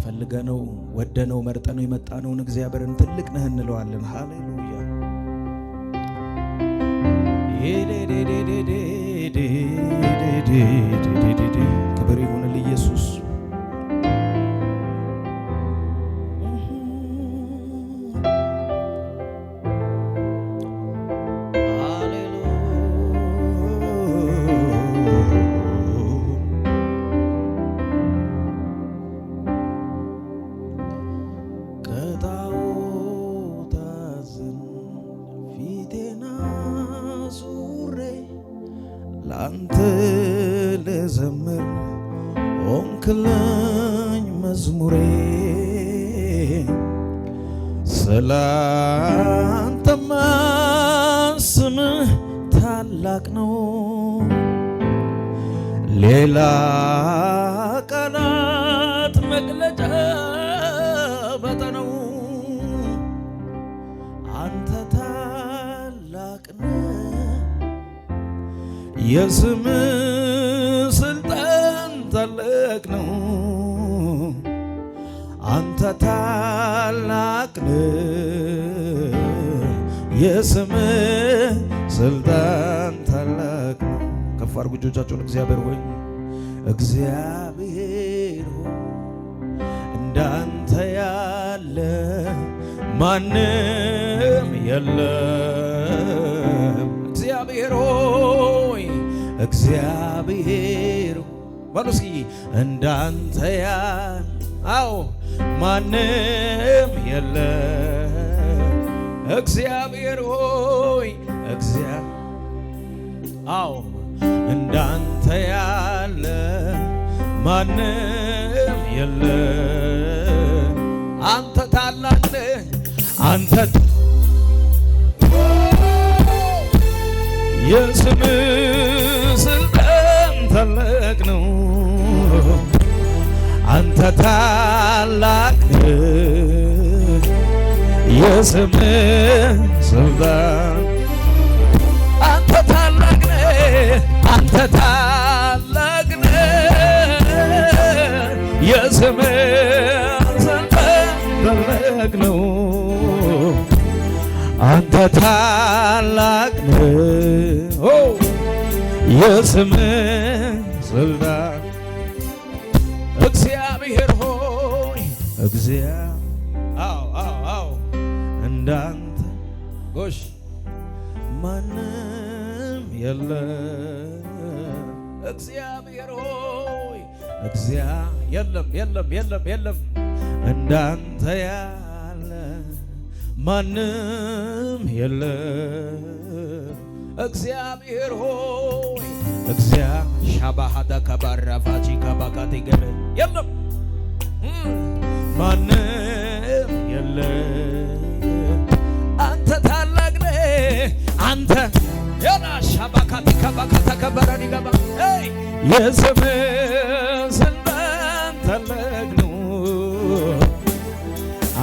ፈልገነው ወደነው መርጠነው የመጣነውን እግዚአብሔርን ትልቅ ነህ እንለዋለን። ሃሌሉያ ክብር ይሁን ለኢየሱስ። ላንተ ልዘምር ሆንክልኝ መዝሙሬ ስላንተማ ስምህ ታላቅ ነው ሌላ ቃላት መግለጫ በጠነው አንተ ታላቅ ነህ የስምህ ስልጣን ታላቅ ነው አንተ ታላቅ ነህ የስምህ ስልጣን ታላቅ ነው። ከፍ አድርጉ እጆቻችሁን። እግዚአብሔር ሆይ እግዚአብሔር ሆይ እንዳንተ ያለ ማንም የለም። እግዚአብሔር ሆይ እግዚአብሔር በሉ እስኪ እንዳንተ ያለ አዎ ማንም የለም። እግዚአብሔር ሆይ አዎ እንዳንተ ያለ ማንም የለም። አንተ ታላቅ ነህ አንተ የስምህ ስልጣን ታላቅ ነው አንተ ታላቅ ነህ የስምህ ስልጣን አንተ ታላቅ ነህ አንተ ታላቅ ነህ የስምህ ስልጣን ታላቅ ነው አንተ ታላቅ ነህ የስምህ ስልጣን እግዚአብሔር ሆይ አዎ እንዳንተ ጎሽ ማንም የለም። እግዚአብሔር ሆይ የለም እንዳንተ ያለ ማንም የለም። እግዚአብሔር ሆይ ሻባሃዳ ከባራፋጂ ከባካቴ ገበ የለም ማንም የለም። አንተ ታላቅ ነህ አንተ ያና ሻባካቴ ከባካታ ከበረኒ ገባ የስምህ ስልጣን ታላቅ ነው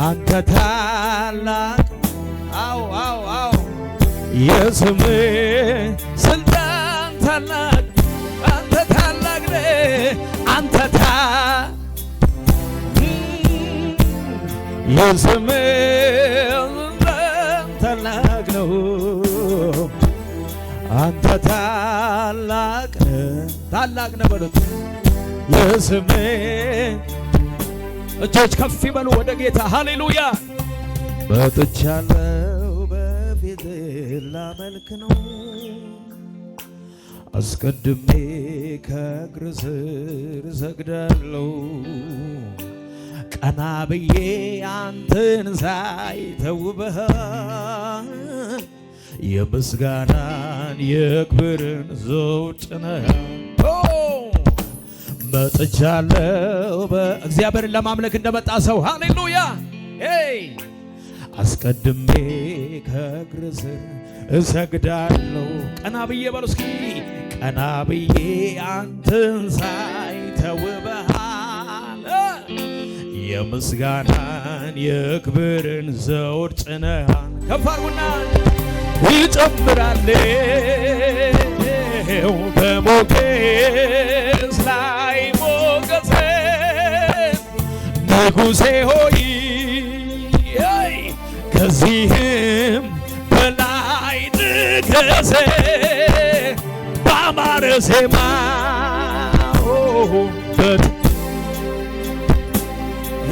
አንተ ታላቅ አዎ የስምህ ስልጣን ታላቅ አንተ ታላቅ ነህ አንተ የስምህ ስልጣን ታላቅ ነው አንተ ታላቅ ነህ በሉት የስምህ እጆች ከፍ ይበሉ ወደ ጌታ ሃሌሉያ። መጥቻለሁ በፊት ላመልክ ነው አስቀድሜ ከእግር ስር ሰግዳለሁ ቀና ብዬ አንተን ሳይ ተውበሃል የምስጋናን የክብርን ዘውድ ጭነሃል። መጥቻለሁ በእግዚአብሔርን ለማምለክ እንደመጣ ሰው ሃሌሉያ አስቀድሜ ከእግር ስር እሰግዳለሁ ቀና ብዬ በሉ እስኪ ቀና ብዬ አንተን ሳይ ተውበሃል የምስጋናን የክብርን ዘውድ ጭነሃል። ከፍ አድርጉና ይጨምራለሁ በሞገስ ላይ ሞገስን ንጉሴ ሆይ ከዚህም በላይ ንገስ ባማረ ዜማ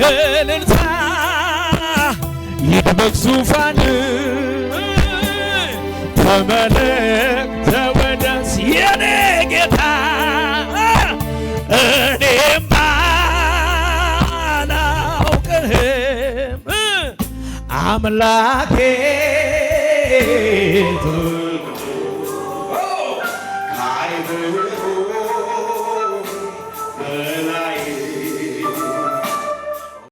እልልታ ይድመቅ ዙፋን ተመለክ ተወደስ የኔ ጌታ እኔማ አላውቅህም አምላኬ